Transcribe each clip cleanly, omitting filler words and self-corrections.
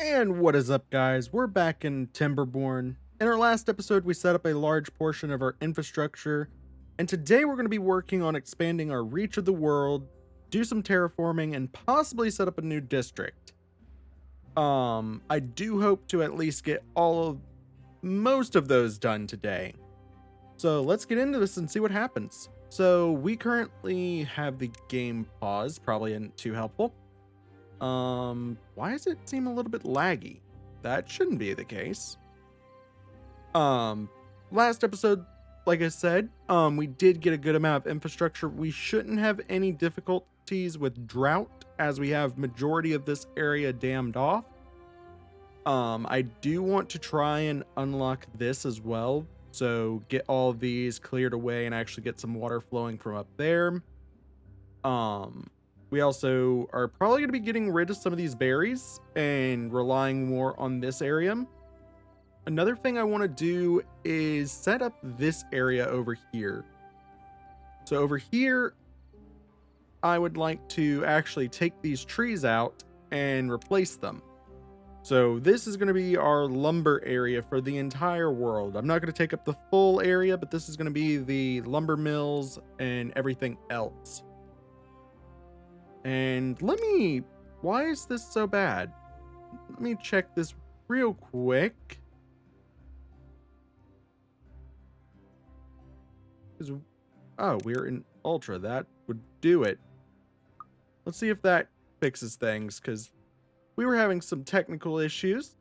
And what is up, guys? We're back in Timberborn. In our last episode, we set up a large portion of our infrastructure, and today we're going to be working on expanding our reach of the world, do some terraforming, and possibly set up a new district. I do hope to at least get most of those done today. So let's get into this and see what happens. So we currently have the game paused, probably isn't too helpful. Why does it seem a little bit laggy? That shouldn't be the case. Last episode, like I said, we did get a good amount of infrastructure. We shouldn't have any difficulties with drought as we have majority of this area dammed off. I do want to try and unlock this as well. So get all of these cleared away and actually get some water flowing from up there. We also are probably going to be getting rid of some of these berries and relying more on this area. Another thing I want to do is set up this area over here. So over here, I would like to actually take these trees out and replace them. So this is going to be our lumber area for the entire world. I'm not going to take up the full area, but this is going to be the lumber mills and everything else. And why is this so bad? Let me check this real quick. We're in Ultra. That would do it. Let's see if that fixes things, because we were having some technical issues.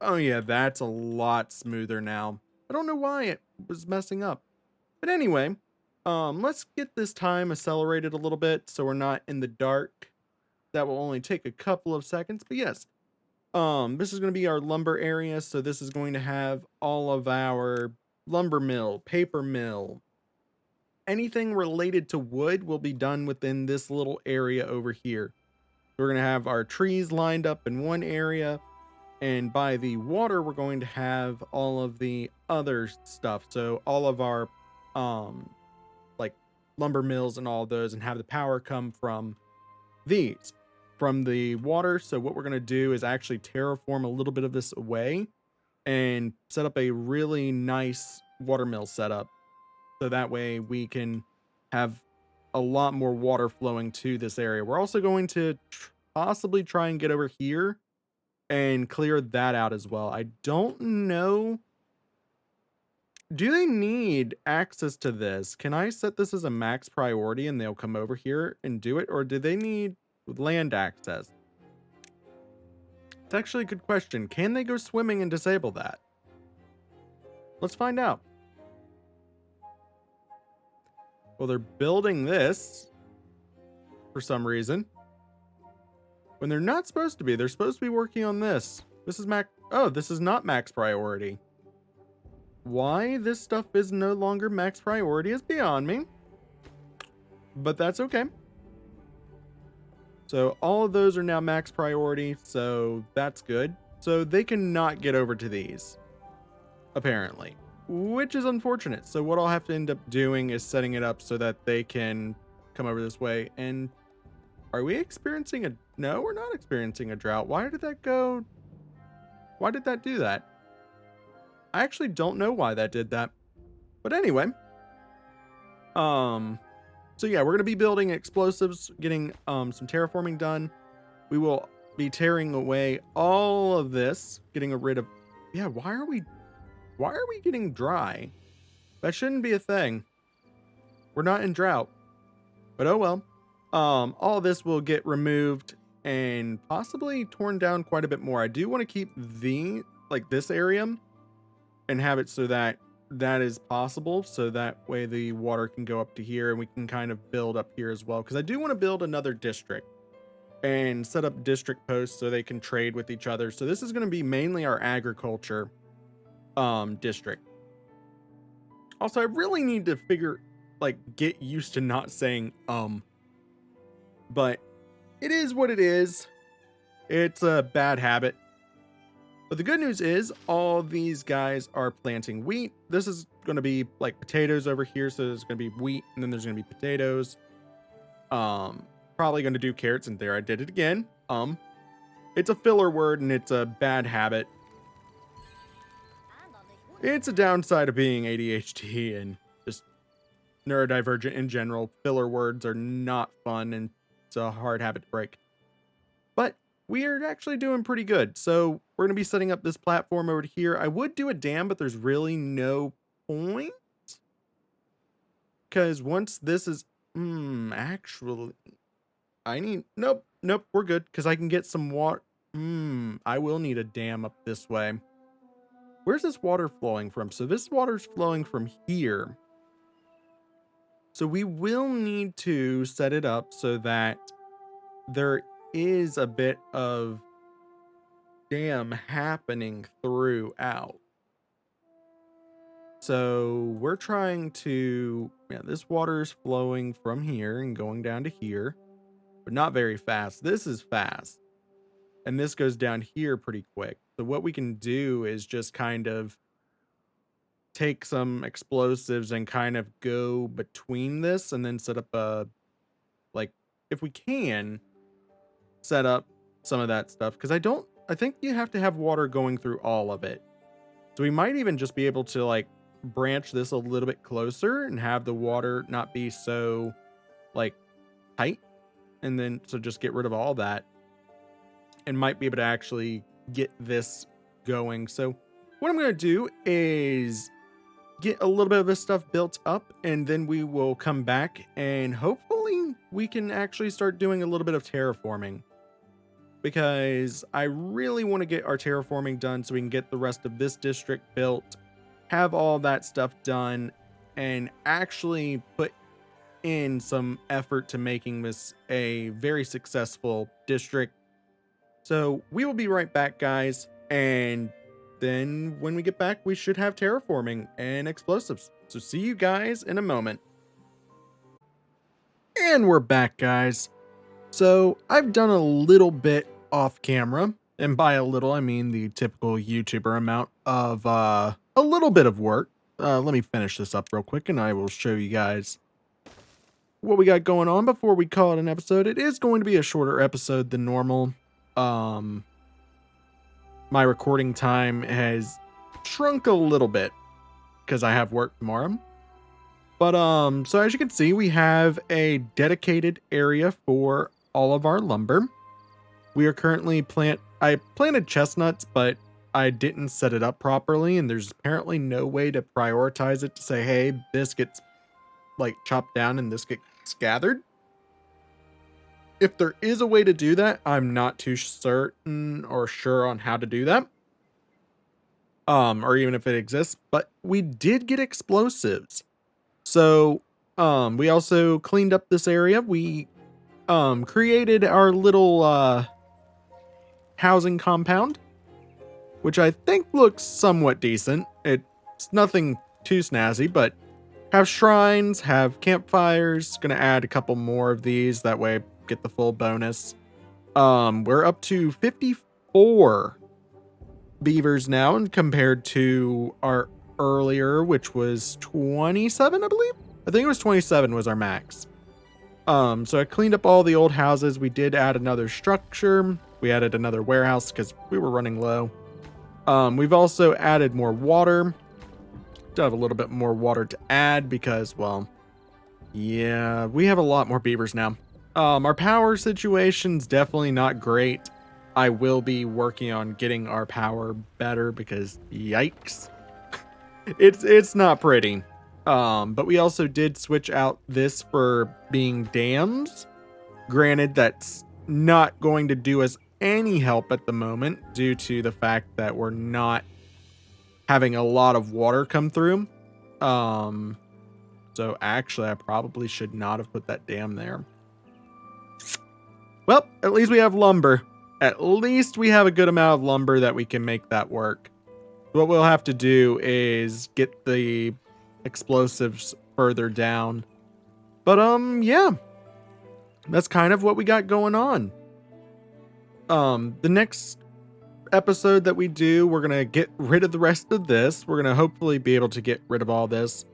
Oh yeah, that's a lot smoother now. I don't know why it was messing up. But anyway, let's get this time accelerated a little bit so we're not in the dark. That will only take a couple of seconds, but yes. This is going to be our lumber area, so this is going to have all of our lumber mill, paper mill. Anything related to wood will be done within this little area over here. We're going to have our trees lined up in one area, and by the water, we're going to have all of the other stuff. So all of our, like lumber mills and all those, and have the power come from from the water. So what we're going to do is actually terraform a little bit of this away and set up a really nice water mill setup. So that way we can have a lot more water flowing to this area. We're also going to possibly try and get over here and clear that out as well. I don't know. Do they need access to this? Can I set this as a max priority and they'll come over here and do it? Or do they need land access? It's actually a good question. Can they go swimming and disable that? Let's find out. Well, they're building this for some reason. When they're not supposed to be. They're supposed to be working on this. This is this is not max priority. Why this stuff is no longer max priority is beyond me. But that's okay. So all of those are now max priority, so that's good. So they cannot get over to these, apparently, which is unfortunate. So what I'll have to end up doing is setting it up so that they can come over this way. And are we experiencing no, we're not experiencing a drought. Why did that go? Why did that do that? I actually don't know why that did that. But anyway, so yeah, we're going to be building explosives, getting some terraforming done. We will be tearing away all of this, getting rid of, yeah, why are we getting dry? That shouldn't be a thing. We're not in drought. But oh well. All of this will get removed and possibly torn down quite a bit more. I do want to keep this area and have it so that is possible, so that way the water can go up to here and we can kind of build up here as well, because I do want to build another district and set up district posts so they can trade with each other. So this is going to be mainly our agriculture district. Also, I really need to get used to not saying but it is what it is. It's a bad habit. But the good news is all these guys are planting wheat. This is going to be like potatoes over here. So there's going to be wheat and then there's going to be potatoes. Probably going to do carrots, and there I did it again. It's a filler word and it's a bad habit. It's a downside of being ADHD and just neurodivergent in general. Filler words are not fun and it's a hard habit to break. But we're actually doing pretty good. So we're going to be setting up this platform over here. I would do a dam, but there's really no point. Because once this is, actually, I need, nope, we're good. Because I can get some water. I will need a dam up this way. Where's this water flowing from? So this water's flowing from here. So we will need to set it up so that there is a bit of dam happening throughout. So we're trying to, this water is flowing from here and going down to here, but not very fast. This is fast. And this goes down here pretty quick. So what we can do is just kind of take some explosives and kind of go between this and then set up a, like, if we can, set up some of that stuff. Because I think you have to have water going through all of it. So we might even just be able to, like, branch this a little bit closer and have the water not be so, like, tight. And then, so just get rid of all that. And might be able to actually get this going. So what I'm going to do is get a little bit of this stuff built up, and then we will come back and hopefully we can actually start doing a little bit of terraforming, because I really want to get our terraforming done so we can get the rest of this district built, have all that stuff done, and actually put in some effort to making this a very successful district. So we will be right back, guys, and then when we get back, we should have terraforming and explosives. So see you guys in a moment. And we're back, guys. So I've done a little bit off camera, and by a little, I mean the typical YouTuber amount of a little bit of work. Let me finish this up real quick, and I will show you guys what we got going on before we call it an episode. It is going to be a shorter episode than normal. My recording time has shrunk a little bit because I have work tomorrow. But so as you can see, we have a dedicated area for all of our lumber. We are currently I planted chestnuts, but I didn't set it up properly, and there's apparently no way to prioritize it to say, hey, this gets like chopped down and this gets gathered. If there is a way to do that, I'm not too certain or sure on how to do that. Or even if it exists, but we did get explosives. So, we also cleaned up this area. We, created our little, housing compound, which I think looks somewhat decent. It's nothing too snazzy, but have shrines, have campfires. Gonna add a couple more of these. That way get the full bonus. We're up to 54 beavers now, and compared to our earlier, which was 27, I believe. I think it was 27 was our max. So I cleaned up all the old houses. We did add another structure. We added another warehouse because we were running low. We've also added more water. Still have a little bit more water to add because, well, yeah, we have a lot more beavers now. Our power situation's definitely not great. I will be working on getting our power better because yikes. It's not pretty. But we also did switch out this for being dams. Granted, that's not going to do us any help at the moment due to the fact that we're not having a lot of water come through. So actually I probably should not have put that dam there. Well, at least we have lumber. At least we have a good amount of lumber that we can make that work. What we'll have to do is get the explosives further down. But, yeah. That's kind of what we got going on. The next episode that we do, we're going to get rid of the rest of this. We're going to hopefully be able to get rid of all this.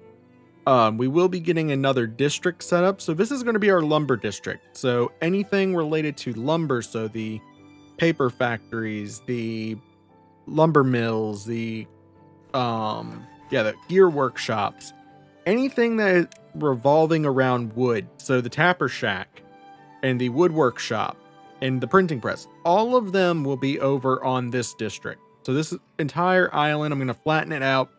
We will be getting another district set up. So this is going to be our lumber district. So anything related to lumber, so the paper factories, the lumber mills, the the gear workshops, anything that is revolving around wood. So the tapper shack and the wood workshop and the printing press, all of them will be over on this district. So this entire island, I'm going to flatten it out,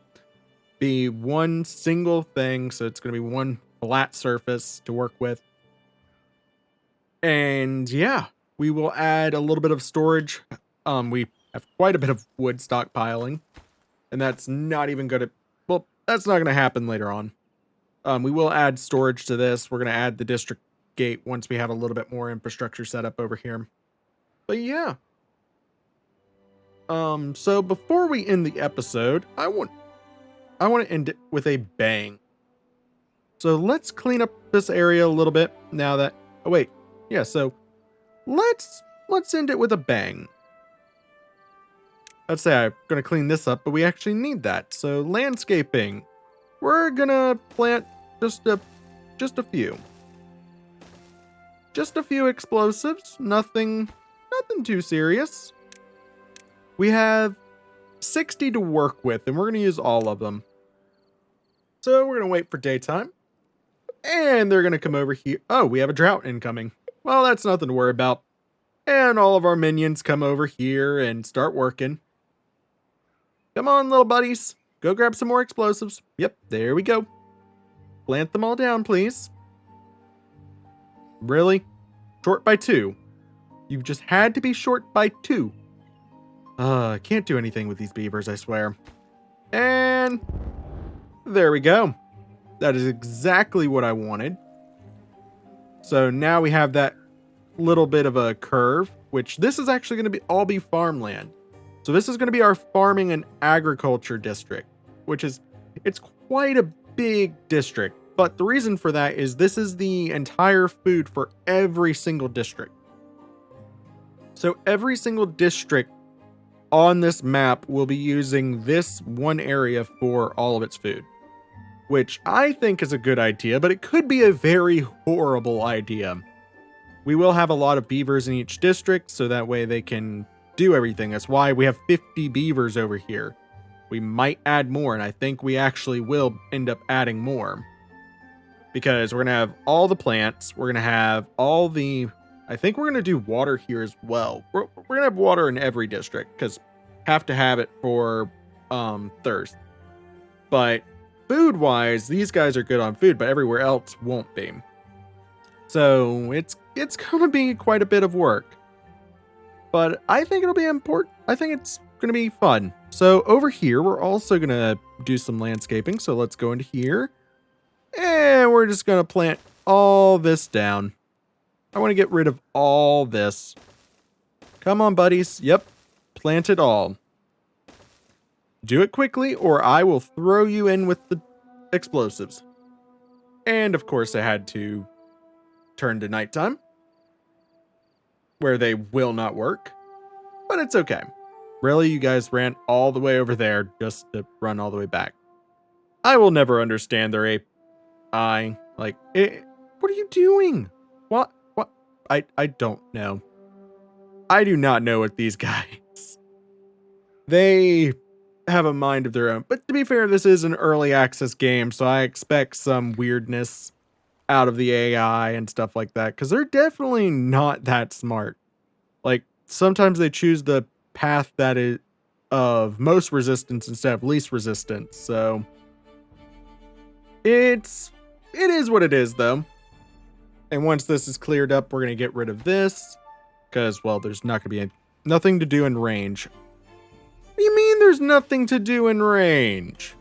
be one single thing. So it's going to be one flat surface to work with. And yeah, we will add a little bit of storage. We have quite a bit of wood stockpiling, and that's not even going to, well, that's not going to happen later on. We will add storage to this. We're going to add the district gate once we have a little bit more infrastructure set up over here. But yeah. So before we end the episode, I want to end it with a bang. So let's clean up this area a little bit now that, oh wait, yeah, so let's end it with a bang. I'd say I'm going to clean this up, but we actually need that. So landscaping, we're going to plant just a few. Just a few explosives, nothing too serious. We have 60 to work with, and we're going to use all of them. So we're going to wait for daytime, and they're going to come over here. Oh, we have a drought incoming. Well, that's nothing to worry about. And all of our minions come over here and start working. Come on, little buddies. Go grab some more explosives. Yep, there we go. Plant them all down, please. Really? Short by 2. You just had to be short by 2. I can't do anything with these beavers, I swear. And there we go. That is exactly what I wanted. So now we have that little bit of a curve, which this is actually going to all be farmland. So this is going to be our farming and agriculture district, which is, it's quite a big district. But the reason for that is this is the entire food for every single district. So every single district on this map will be using this one area for all of its food, which I think is a good idea, but it could be a very horrible idea. We will have a lot of beavers in each district, so that way they can do everything. That's why we have 50 beavers over here. We might add more, and I think we actually will end up adding more. Because we're going to have all the plants, we're going to have all the, I think we're going to do water here as well. We're going to have water in every district, because have to have it for thirst. But food-wise, these guys are good on food, but everywhere else won't be. So it's going to be quite a bit of work. But I think it'll be important. I think it's going to be fun. So over here, we're also going to do some landscaping. So let's go into here. And we're just going to plant all this down. I want to get rid of all this. Come on, buddies. Yep. Plant it all. Do it quickly, or I will throw you in with the explosives. And of course, I had to turn to nighttime, where they will not work. But it's okay. Really, you guys ran all the way over there just to run all the way back. I will never understand their AI. Like, what are you doing? What? I don't know. I do not know what these guys. They have a mind of their own. But to be fair, this is an early access game, so I expect some weirdness out of the AI and stuff like that, because they're definitely not that smart. Like, sometimes they choose the path that is of most resistance instead of least resistance, so it is what it is, though. And once this is cleared up, we're going to get rid of this, because, well, there's not going to be nothing to do in range. What do you mean there's nothing to do in range?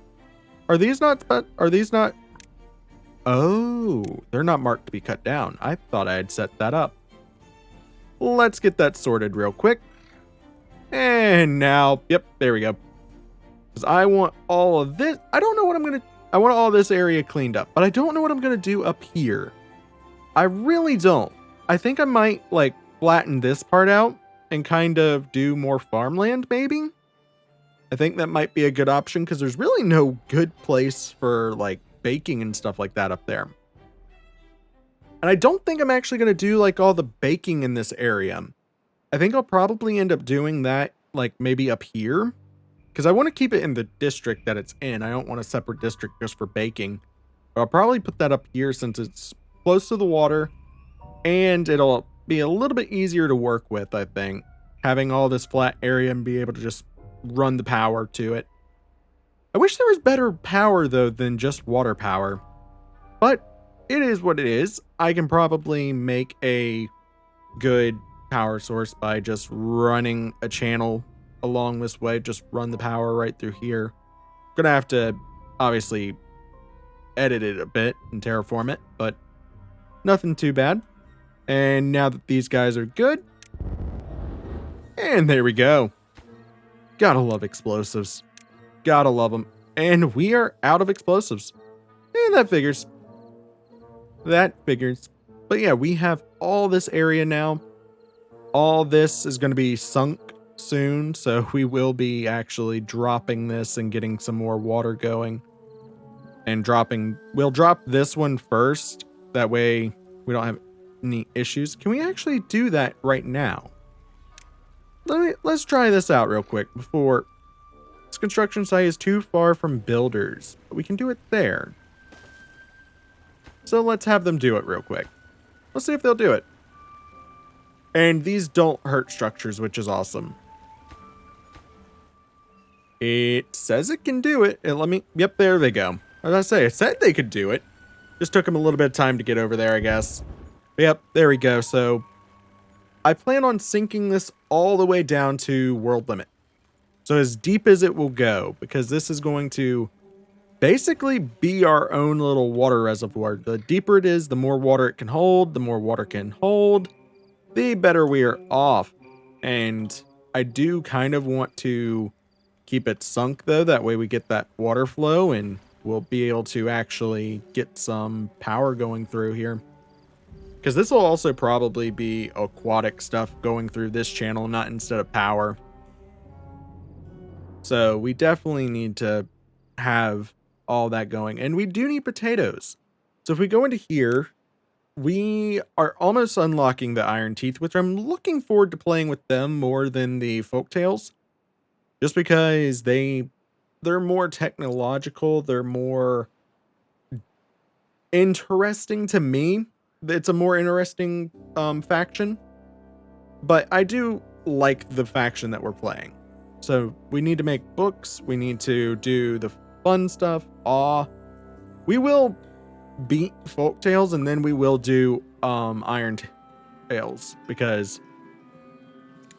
Are these not... Oh, they're not marked to be cut down. I thought I had set that up. Let's get that sorted real quick. And now, yep, there we go. Because I want all of this. I don't know what I'm going to... I want all this area cleaned up, but I don't know what I'm going to do up here. I really don't. I think I might, like, flatten this part out and kind of do more farmland, maybe? I think that might be a good option, because there's really no good place for, like, baking and stuff like that up there. And I don't think I'm actually going to do, like, all the baking in this area. I think I'll probably end up doing that, like, maybe up here. Because I want to keep it in the district that it's in. I don't want a separate district just for baking. But I'll probably put that up here since it's close to the water. And it'll be a little bit easier to work with, I think. Having all this flat area and be able to just run the power to it. I wish there was better power, though, than just water power. But it is what it is. I can probably make a good power source by just running a channel along this way. Just run the power right through here. Gonna have to, obviously, edit it a bit and terraform it, but nothing too bad. And now that these guys are good, and there we go. Gotta love explosives. Gotta love them. And we are out of explosives. And that figures. That figures. But yeah, we have all this area now. All this is going to be sunk soon. So we will be actually dropping this and getting some more water going. And we'll drop this one first. That way we don't have any issues. Can we actually do that right now? Let's try this out real quick before. This construction site is too far from builders, but we can do it there. So let's have them do it real quick. Let's see if they'll do it. And these don't hurt structures, which is awesome. It says it can do it. Yep, there they go. As I say, it said they could do it. Just took them a little bit of time to get over there, I guess. Yep, there we go. So I plan on sinking this all the way down to world limit. So as deep as it will go, because this is going to basically be our own little water reservoir. The deeper it is, the more water it can hold. The more water can hold, the better we are off. And I do kind of want to keep it sunk, though. That way we get that water flow and we'll be able to actually get some power going through here. Because this will also probably be aquatic stuff going through this channel, not instead of power. So we definitely need to have all that going. And we do need potatoes. So if we go into here, we are almost unlocking the iron teeth, which I'm looking forward to playing with them more than the Folktails. Just because they're more technological, they're more interesting to me. It's a more interesting faction. But I do like the faction that we're playing. So we need to make books. We need to do the fun stuff. We will beat Folktails and then we will do Iron Tails because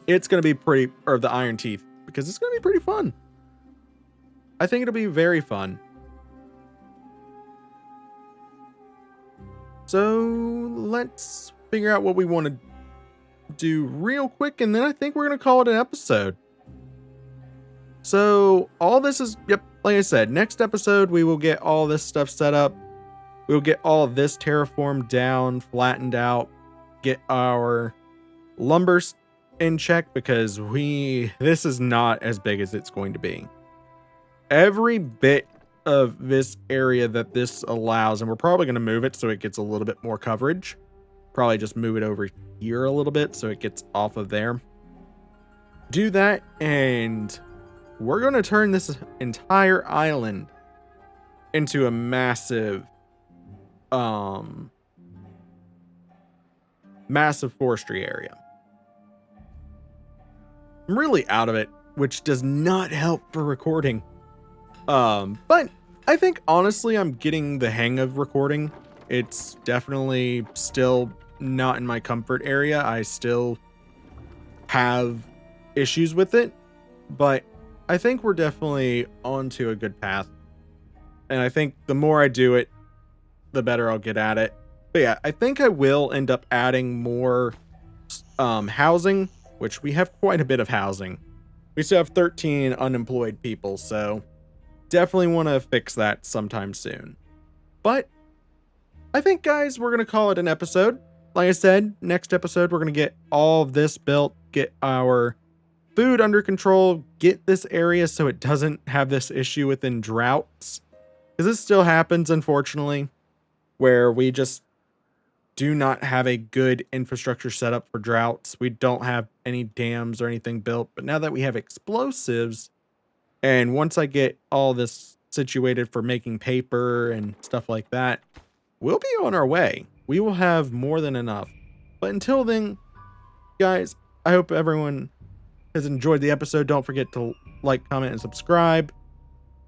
it's going to be pretty, or the Iron Teeth, because it's going to be pretty fun. I think it'll be very fun. So let's figure out what we want to do real quick, and then I think we're going to call it an episode. So all this is, yep, like I said, next episode we will get all this stuff set up. We'll get all of this terraformed down, flattened out, get our lumber in check, because this is not as big as it's going to be. Every bit of this area that this allows, and we're probably going to move it so it gets a little bit more coverage. Probably just move it over here a little bit so it gets off of there. Do that, and we're going to turn this entire island into a massive, massive forestry area. I'm really out of it, which does not help for recording. But I think honestly, I'm getting the hang of recording. It's definitely still not in my comfort area. I still have issues with it, but I think we're definitely onto a good path. And I think the more I do it, the better I'll get at it. But yeah, I think I will end up adding more housing, which we have quite a bit of housing. We still have 13 unemployed people, so definitely want to fix that sometime soon. But I think, guys, we're going to call it an episode. Like I said, next episode, we're going to get all of this built, get our food under control, get this area so it doesn't have this issue within droughts. Because this still happens, unfortunately, where we just do not have a good infrastructure set up for droughts. We don't have any dams or anything built, but now that we have explosives, and once I get all this situated for making paper and stuff like that, we'll be on our way. We will have more than enough. But until then, guys, I hope everyone has enjoyed the episode. Don't forget to like, comment, and subscribe.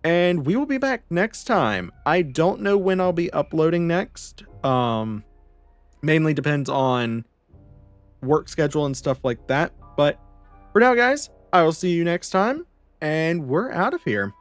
And we will be back next time. I don't know when I'll be uploading next. Mainly depends on work schedule and stuff like that. But for now, guys, I will see you next time. And we're out of here.